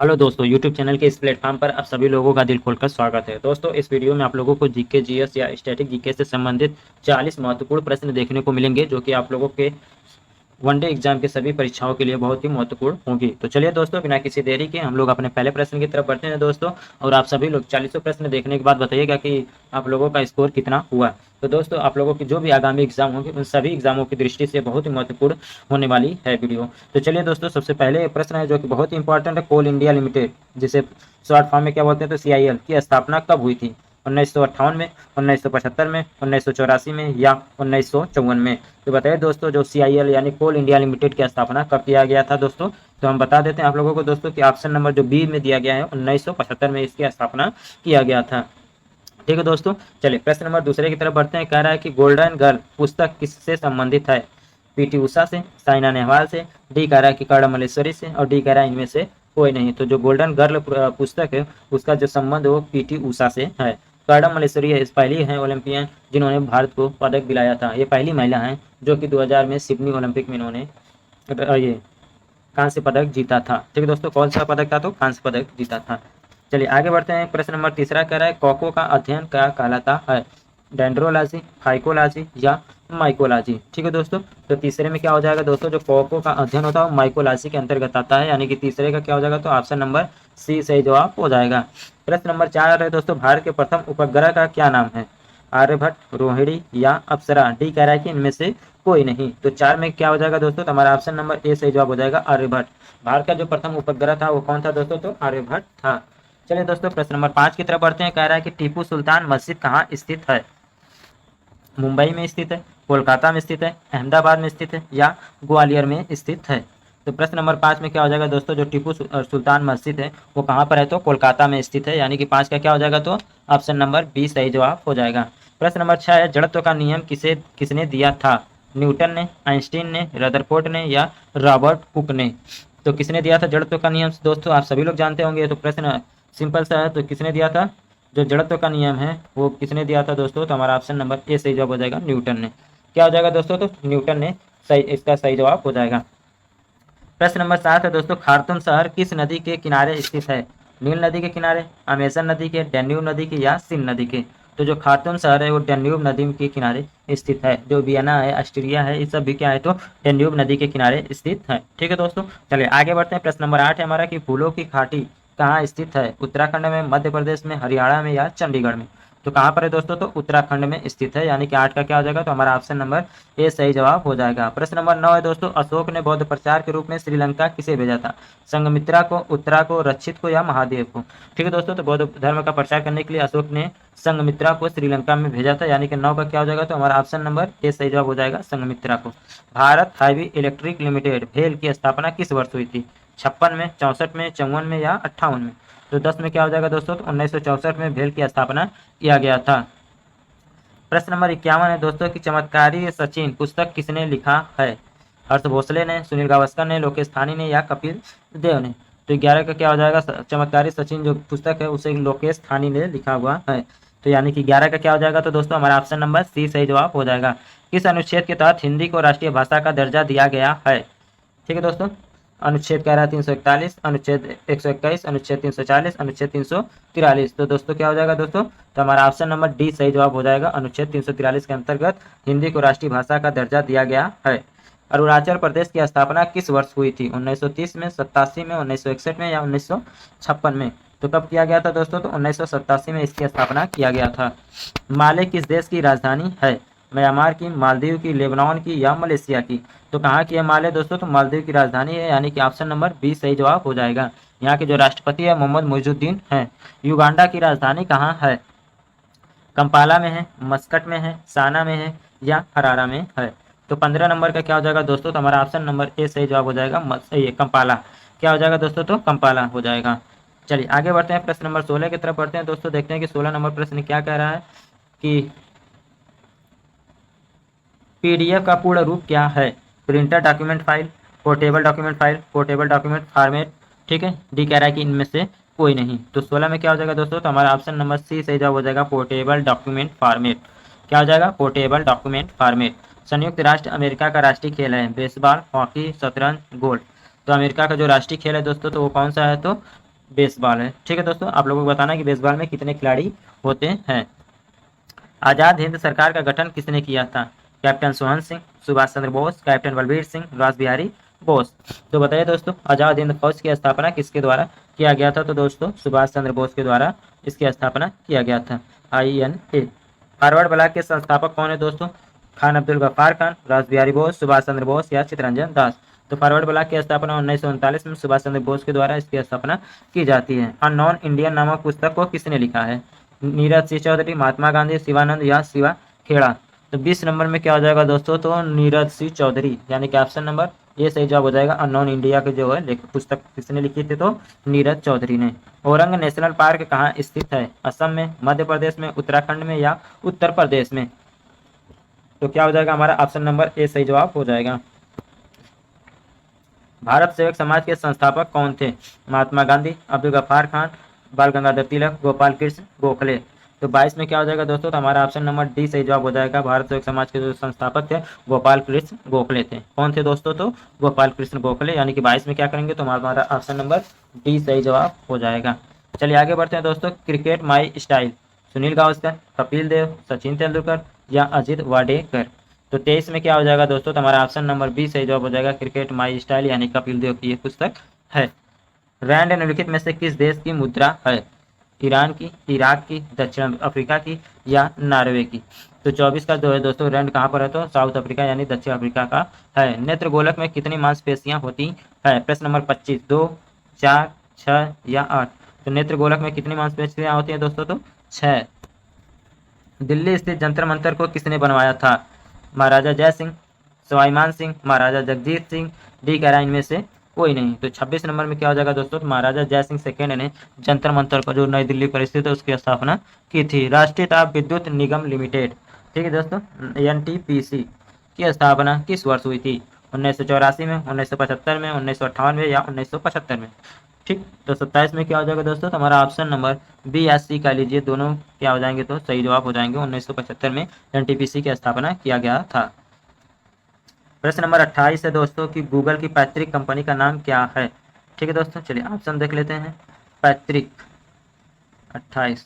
Hello दोस्तों, YouTube channel के इस प्लेटफॉर्म पर आप सभी लोगों का दिल खोलकर स्वागत है। दोस्तों, इस वीडियो में आप लोगों को जीके, जीएस या स्टैटिक जीके से संबंधित 40 महत्वपूर्ण प्रश्न देखने को मिलेंगे, जो कि आप लोगों के वनडे एग्जाम के सभी परीक्षाओं के लिए बहुत ही महत्वपूर्ण होंगी। तो चलिए दोस्तों, बिना किसी देरी के हम लोग अपने पहले प्रश्न की तरफ बढ़ते हैं दोस्तों। और आप सभी लोग 40 प्रश्न देखने के बाद बताइएगा कि आप लोगों का स्कोर कितना हुआ। तो दोस्तों, आप लोगों की जो भी आगामी एग्जाम होंगे उन सभी एग्जामों की दृष्टि से बहुत ही महत्वपूर्ण होने वाली है वीडियो। तो चलिए दोस्तों, सबसे पहले प्रश्न है जो कि बहुत ही इंपॉर्टेंट है। कोल इंडिया लिमिटेड, जिसे शॉर्ट फॉर्म में क्या बोलते हैं, तो CIL की स्थापना कब हुई थी? 1958 में, 1975 में, 1984 में या 1954 में? तो बताइए दोस्तों, जो CIL यानी कोल इंडिया लिमिटेड की स्थापना कब किया गया था दोस्तों? तो हम बता देते हैं आप लोगों को दोस्तों कि ऑप्शन नंबर जो बी में दिया गया है, 1975 में इसकी स्थापना किया गया था। ठीक है दोस्तों, चलिए प्रश्न नंबर दूसरे की तरफ बढ़ते हैं। कह रहा है कि गोल्डन गर्ल पुस्तक किससे संबंधित है? PT उषा से, साइना नेहवाल से, डी कह रहा है कि कर्णम मल्लेश्वरी से, और डी कह रहा है इनमें से कोई नहीं। तो जो गोल्डन गर्ल पुस्तक है उसका जो संबंध है वो PT उषा से है। कर्णम मल्लेश्वरी इस पहली है ओलंपियन जिन्होंने भारत को पदक दिलाया था। ये पहली महिला है जो कि 2000 में सिडनी ओलंपिक में इन्होंने ये कांस्य पदक जीता था। ठीक है दोस्तों, कौन सा पदक था? तो कांस्य पदक जीता था। चलिए आगे बढ़ते हैं। प्रश्न नंबर तीसरा कह रहा है कोको का अध्ययन क्या कहलाता है? डेंड्रोलॉजी, फाइकोलॉजी या माइकोलॉजी? ठीक है दोस्तों, तो तीसरे में क्या हो जाएगा दोस्तों? जो कोको का अध्ययन होता है वो माइकोलॉजी के अंतर्गत आता है, यानी कि तीसरे का क्या हो जाएगा? तो ऑप्शन नंबर सी सही जवाब हो जाएगा। प्रश्न नंबर 4 है दोस्तों, भारत के प्रथम उपग्रह का क्या नाम है? आर्यभट्ट, रोहिणी या अप्सरा? डी कह रहा है कि इनमें से कोई नहीं। तो 4 में क्या हो जाएगा दोस्तों? तो हमारा ऑप्शन नंबर ए सही जवाब हो जाएगा, आर्यभट्ट। भारत का जो प्रथम उपग्रह था वो कौन था दोस्तों? तो आर्यभट्ट था। चलिए दोस्तों, प्रश्न नंबर 5 की तरफ बढ़ते हैं। कह रहा है कि टीपू सुल्तान मस्जिद कहाँ स्थित है? मुंबई में स्थित है, कोलकाता में स्थित है, अहमदाबाद में स्थित है या ग्वालियर में स्थित है? तो प्रश्न नंबर 5 में क्या हो जाएगा दोस्तों? जो टीपू सुल्तान मस्जिद है वो कहाँ पर है? तो कोलकाता में स्थित है, यानी कि 5 का क्या हो जाएगा? तो ऑप्शन नंबर बी सही जवाब हो जाएगा। प्रश्न नंबर 6 है, जड़त्व का नियम किसने दिया था? न्यूटन ने, आइंस्टीन ने, रदरफोर्ड ने या रॉबर्ट हुक ने? तो किसने दिया था जड़त्व का नियम दोस्तों? आप सभी लोग जानते होंगे। तो प्रश्न सिंपल सा है, तो किसने दिया था जो जड़त्व का नियम है वो किसने दिया था दोस्तों? तो हमारा ऑप्शन नंबर ए सही जवाब हो जाएगा, न्यूटन ने। क्या हो जाएगा दोस्तों? तो न्यूटन ने सही, इसका सही जवाब हो जाएगा। प्रश्न नंबर 7 है दोस्तों, खार्तूम शहर किस नदी के किनारे स्थित है? नील नदी के किनारे, अमेजन नदी के, डैन्यूब नदी के या सिंध नदी के? तो जो खार्तूम शहर है वो डैन्यूब नदी के किनारे स्थित है। जो वियना है, ऑस्ट्रिया है, ये सब भी क्या है? तो डैन्यूब नदी के किनारे स्थित है। ठीक है दोस्तों, चलिए आगे बढ़ते हैं। प्रश्न नंबर 8 है हमारा कि फूलों की घाटी कहाँ स्थित है? उत्तराखंड में, मध्य प्रदेश में, हरियाणा में या चंडीगढ़ में? तो कहाँ पर है दोस्तों? तो उत्तराखंड में स्थित है, यानी कि 8 का क्या हो जाएगा? तो हमारा ऑप्शन नंबर ए सही जवाब हो जाएगा। प्रश्न नंबर 9 है दोस्तों, अशोक ने बौद्ध प्रचार के रूप में श्रीलंका किसे भेजा था? संघमित्रा को, उत्तरा को, रक्षित को या महादेव को? ठीक है दोस्तों, तो बौद्ध धर्म का प्रचार करने के लिए अशोक ने संघमित्रा को श्रीलंका में भेजा था, यानी कि 9 का क्या हो जाएगा? तो हमारा ऑप्शन नंबर ए सही जवाब हो जाएगा, संघमित्रा को। भारत हैवी इलेक्ट्रिक लिमिटेड भेल की स्थापना किस वर्ष हुई थी? 56 में, 64 में, 54 में या 58 में? तो 10 में क्या हो जाएगा दोस्तों? तो 1964 में भेल की स्थापना किया गया था। प्रश्न नंबर 51 है दोस्तों कि चमत्कारी सचिन पुस्तक किसने लिखा है? हर्ष भोसले ने, सुनील गावस्कर ने, लोकेश थानी ने या कपिल देव ने? तो 11 का क्या हो जाएगा? चमत्कारी सचिन जो पुस्तक है उसे लोकेश थानी ने लिखा हुआ है। तो यानी कि 11 का क्या हो जाएगा? तो दोस्तों हमारा ऑप्शन नंबर सी सही जवाब हो जाएगा। किस अनुच्छेद के तहत हिंदी को राष्ट्रीय भाषा का दर्जा दिया गया है? ठीक है दोस्तों, अनुच्छेद कह रहा है 341, अनुच्छेद 121, अनुच्छेद 340, अनुच्छेद 343। तो दोस्तों क्या हो जाएगा दोस्तों? तो हमारा ऑप्शन नंबर डी सही जवाब हो जाएगा। अनुच्छेद 343 के अंतर्गत हिंदी को राष्ट्रीय भाषा का दर्जा दिया गया है। अरुणाचल प्रदेश की स्थापना किस वर्ष हुई थी? 1930 में, 87 में, 1961 में या 1956 में? तो कब किया गया था दोस्तों? तो 1987 में इसकी स्थापना किया गया था। माले किस देश की राजधानी है? म्यांमार की, मालदीव की, लेबनान की या मलेशिया की? तो कहाँ की है माले दोस्तों? तो मालदीव की राजधानी है, यानी कि ऑप्शन नंबर बी सही जवाब हो जाएगा। यहाँ के जो राष्ट्रपति है मोहम्मद मुइजुद्दीन हैं। युगांडा की राजधानी कहाँ है? कंपाला में है, मस्कट में है, साना में है या हरारा में है? तो 15 नंबर का क्या हो जाएगा दोस्तों? तो हमारा ऑप्शन नंबर ए सही जवाब हो जाएगा, ये कंपाला। क्या हो जाएगा दोस्तों? तो कंपाला हो जाएगा। चलिए आगे बढ़ते हैं, प्रश्न नंबर 16 की तरफ बढ़ते हैं दोस्तों। देखते हैं कि 16 नंबर प्रश्न क्या कह रहा है कि PDF का पूर्ण रूप क्या है? Printer document file, portable document file, portable document format? ठीक है, डी कह रहा है कि इनमें से कोई नहीं। तो 16 में क्या हो जाएगा दोस्तों? तो हमारा ऑप्शन नंबर सी सही जवाब हो जाएगा, पोर्टेबल डॉक्यूमेंट फॉर्मेट। क्या हो जाएगा? Portable document format. संयुक्त राष्ट्र अमेरिका का राष्ट्रीय खेल है बेसबॉल, हॉकी, शतरंज, गोल्फ। तो अमेरिका का जो राष्ट्रीय खेल है दोस्तों तो वो कौन सा है? तो बेसबॉल है। ठीक है दोस्तों, आप लोगों को बताना है कि बेसबॉल में कितने खिलाड़ी होते हैं। आज़ाद हिंद सरकार का गठन किसने किया था? कैप्टन सोहन सिंह, सुभाष चंद्र बोस, कैप्टन बलबीर सिंह, रास बिहारी बोस। तो बताइए दोस्तों, आज़ाद हिंद फौज की स्थापना किसके द्वारा किया गया था? तो दोस्तों सुभाष चंद्र बोस के द्वारा इसकी स्थापना किया गया था। INA। फॉरवर्ड ब्लॉक के संस्थापक कौन है दोस्तों? खान अब्दुल गफ्फार खान, रास बिहारी बोस, सुभाष चंद्र बोस या चित्तरंजन दास। तो फॉरवर्ड ब्लॉक की स्थापना 1939 में सुभाष चंद्र बोस के द्वारा इसकी स्थापना की जाती है। अ नॉन इंडियन नामक पुस्तक को किसने लिखा है? नीरज सिंह चौधरी, महात्मा गांधी, शिवानंद या शिवा खेड़ा। तो 20 नंबर में क्या हो जाएगा दोस्तों? तो नीरज सिंह चौधरी, यानी कि ऑप्शन नंबर ये सही जवाब हो जाएगा। अननोन इंडिया के जो है पुस्तक किसने लिखी थी? तो नीरज चौधरी ने। औरंग नेशनल पार्क कहाँ स्थित है? असम में, मध्य प्रदेश में, उत्तराखंड में या उत्तर प्रदेश में? तो क्या हो जाएगा हमारा ऑप्शन नंबर ए सही जवाब हो जाएगा। भारत सेवक समाज के संस्थापक कौन थे? महात्मा गांधी, अब्दुल गफ्फार खान, बाल गंगाधर तिलक, गोपाल कृष्ण गोखले। तो 22 में क्या हो जाएगा दोस्तों? तो हमारा ऑप्शन नंबर डी सही जवाब हो जाएगा। भारत सेवक समाज के जो संस्थापक थे गोपाल कृष्ण गोखले थे। कौन थे दोस्तों? तो गोपाल कृष्ण गोखले, यानी कि 22 में क्या करेंगे? तो हमारा ऑप्शन नंबर डी सही जवाब हो जाएगा। चलिए आगे बढ़ते हैं दोस्तों। Cricket my style, Sunil Gavaskar, Kapil Dev, Sachin Tendulkar या अजित वाडेकर। तो 23 में क्या हो जाएगा दोस्तों? तो हमारा ऑप्शन नंबर बी सही जवाब हो जाएगा। क्रिकेट माई स्टाइल, यानी कपिल देव की ये पुस्तक है। रैंड निम्नलिखित में से किस देश की मुद्रा है? ईरान की, इराक की, दक्षिण अफ्रीका की या नॉर्वे की? तो 24 का जो है दोस्तों रैंड कहाँ पर है? तो साउथ अफ्रीका यानी दक्षिण अफ्रीका का है। नेत्र गोलक में कितनी मांसपेशियां होती है? प्रश्न नंबर 25। 2, 4, 6 या 8। तो नेत्र गोलक में कितनी मांसपेशियां होती है दोस्तों? तो 6। दिल्ली स्थित जंतर मंतर को किसने बनवाया था? महाराजा जय सिंह, सवाई मान सिंह, महाराजा जगजीत सिंह, डी कह रहा है इनमें से कोई नहीं। तो 26 नंबर में क्या हो जाएगा दोस्तों? तो महाराजा जय सिंह सेकेंड ने जंतर मंतर को जो नई दिल्ली पर स्थित है उसकी स्थापना की थी। राष्ट्रीय ताप विद्युत निगम लिमिटेड, ठीक है दोस्तों, NTPC की स्थापना किस वर्ष हुई थी? 1984 में, 1975 में, 1998 या 1975 में? ठीक। तो 27 में क्या हो जाएगा दोस्तों? तो हमारा ऑप्शन नंबर बी या सी का लीजिए, दोनों क्या हो जाएंगे? तो सही जवाब हो जाएंगे। 1975 में NTPC की स्थापना किया गया था। प्रश्न नंबर 28 है दोस्तों कि गूगल की पैतृक कंपनी का नाम क्या है? ठीक है दोस्तों, चलिए ऑप्शन देख लेते हैं। पैतृक 28,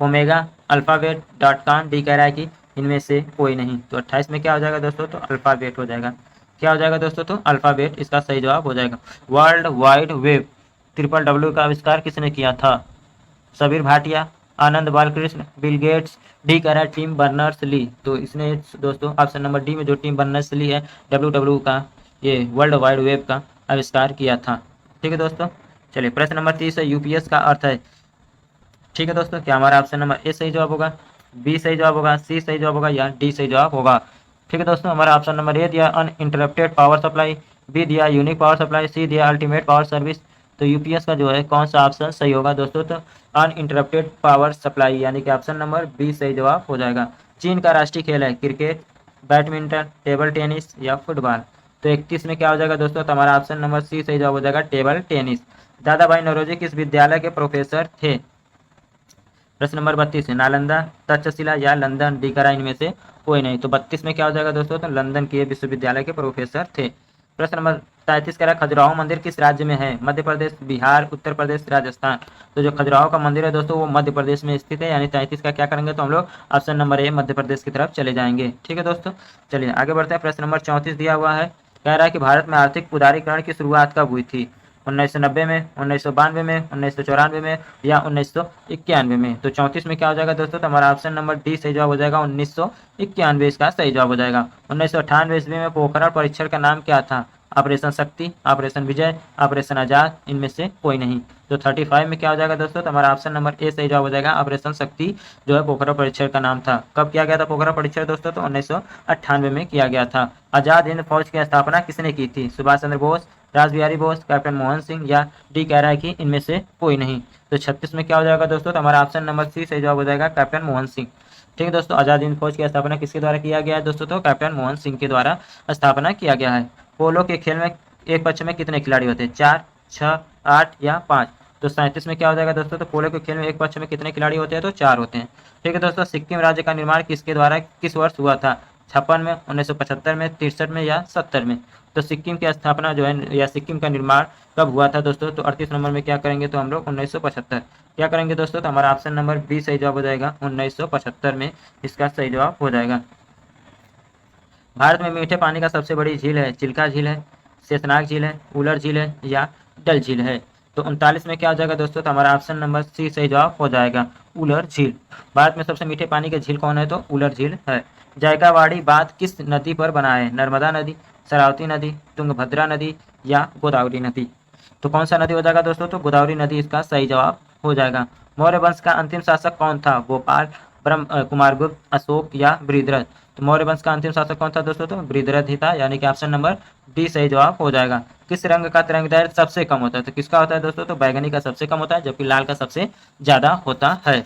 ओमेगा, अल्फाबेट, .com, डी कह रहा है कि इनमें से कोई नहीं। तो 28 में क्या हो जाएगा दोस्तों? तो अल्फाबेट हो जाएगा। क्या हो जाएगा दोस्तों? तो अल्फाबेट इसका सही जवाब हो जाएगा। वर्ल्ड वाइड वेब WWW का आविष्कार किसने किया था? सबीर भाटिया, आनंद बालकृष्ण, बिल गेट्स, डी कह रहा है टिम बर्नर्स ली। तो इसने दोस्तों ऑप्शन नंबर डी में जो टिम बर्नर्स ली है WWW का ये वर्ल्ड वाइड वेब का आविष्कार किया था। ठीक है दोस्तों, चलिए प्रश्न नंबर 30 है UPS का अर्थ है। ठीक है दोस्तों, क्या हमारा ऑप्शन नंबर ए सही जवाब होगा, बी सही जवाब होगा, सी सही जवाब होगा या डी सही जवाब होगा? ठीक है दोस्तों, हमारा ऑप्शन नंबर ए दिया अनइंटरप्टेड पावर सप्लाई, बी दिया यूनिक पावर सप्लाई, सी दिया अल्टीमेट पावर सर्विस। तो यूपीएस का जो है कौन सा ऑप्शन सही होगा दोस्तों? तो अनइंटरप्टेड पावर सप्लाई, यानी कि ऑप्शन नंबर बी सही जवाब हो जाएगा। चीन का राष्ट्रीय खेल है क्रिकेट, बैडमिंटन, टेबल टेनिस या फुटबॉल। तो 31 में क्या हो जाएगा दोस्तों? तो हमारा ऑप्शन नंबर सी सही जवाब हो जाएगा, टेबल टेनिस। दादा भाई नौरोजी किस विद्यालय के प्रोफेसर थे? प्रश्न नंबर 32 है नालंदा, तक्षशिला या लंदन, डी करा इनमें से कोई नहीं। तो 32 में क्या हो जाएगा दोस्तों? तो लंदन के विश्वविद्यालय के प्रोफेसर थे। प्रश्न नंबर 33 कह रहा है खजुराहो मंदिर किस राज्य में है? मध्य प्रदेश, बिहार, उत्तर प्रदेश, राजस्थान। तो जो खजुराहो का मंदिर है दोस्तों वो मध्य प्रदेश में स्थित है, यानी 33 का क्या करेंगे? तो हम लोग option number A Madhya Pradesh की तरफ चले जाएंगे। ठीक है दोस्तों, चलिए आगे बढ़ते हैं। प्रश्न नंबर 34 दिया हुआ है, कह रहा है कि भारत में आर्थिक उदारीकरण की शुरुआत कब हुई थी? 1990 में, 1992 में, 1994 में या 1991 में? तो 34 में क्या हो जाएगा दोस्तों? तो हमारा ऑप्शन नंबर डी सही जवाब हो जाएगा, 1991 इसका सही जवाब हो जाएगा। 1998 ईस्वी में पोखरण परीक्षण का नाम क्या था? ऑपरेशन शक्ति, ऑपरेशन विजय, ऑपरेशन आजाद, इनमें से कोई नहीं। तो 35 में क्या हो जाएगा दोस्तों? तो हमारा ऑप्शन नंबर ए सही जवाब हो जाएगा, ऑपरेशन शक्ति जो है पोखरण परीक्षण का नाम था। कब किया गया था पोखरण परीक्षण दोस्तों? तो 1998 में किया गया था। आजाद हिंद फौज की स्थापना किसने की थी? सुभाष चंद्र बोस, रास बिहारी बोस, कैप्टन मोहन सिंह या डी कह रहा है कि इनमें से कोई नहीं। तो 36 में क्या हो जाएगा दोस्तों? तो हमारा ऑप्शन नंबर सी सही जवाब हो जाएगा, कैप्टन मोहन सिंह। ठीक है दोस्तों, आजाद हिंद फौज की स्थापना किसके द्वारा किया गया है दोस्तों? तो कैप्टन मोहन सिंह के द्वारा स्थापना किया गया है। पोलो के खेल में एक पक्ष में कितने खिलाड़ी होते हैं? 4, 6, 8 या 5? तो 37 में क्या हो जाएगा दोस्तों? तो पोलो के खेल में एक पक्ष में कितने खिलाड़ी होते हैं? तो 4 होते हैं। ठीक है दोस्तों, सिक्किम राज्य का निर्माण किसके द्वारा किस वर्ष हुआ था? 56 में, 1975 में, 63 में या 70 में। तो सिक्किम की स्थापना जो है या सिक्किम का निर्माण कब हुआ था दोस्तों? तो 38 नंबर में क्या करेंगे तो हम लोग 1975 क्या करेंगे दोस्तों? तो हमारा ऑप्शन नंबर बी सही जवाब हो जाएगा, 1975 में इसका सही जवाब हो जाएगा। भारत में मीठे पानी का सबसे बड़ी झील है, चिल्का झील है, शेषनाग झील है, उलर झील है या डल झील है। तो 39 में क्या हो जाएगा दोस्तों? तो हमारा ऑप्शन नंबर सी सही जवाब हो जाएगा, उलर झील। भारत में सबसे मीठे पानी के झील कौन है? तो उलर झील है। जायकावाड़ी बांध किस नदी पर बना है? नर्मदा नदी, शरावती नदी, तुंगभद्रा नदी या गोदावरी नदी। तो कौन सा नदी हो जाएगा दोस्तों? तो गोदावरी नदी इसका सही जवाब हो जाएगा। मौर्य वंश का अंतिम शासक कौन था? गोपाल, कुमारगुप्त, अशोक या बृहद्रथ। तो मौर्य वंश का अंतिम शासक कौन था दोस्तों? तो बृहद्रथ ही था, यानी कि ऑप्शन नंबर डी सही जवाब हो जाएगा। किस रंग का तरंग दैर्ध्य सबसे कम होता है? तो किसका होता है दोस्तों? तो बैगनी का सबसे कम होता है, जबकि लाल का सबसे ज्यादा होता है।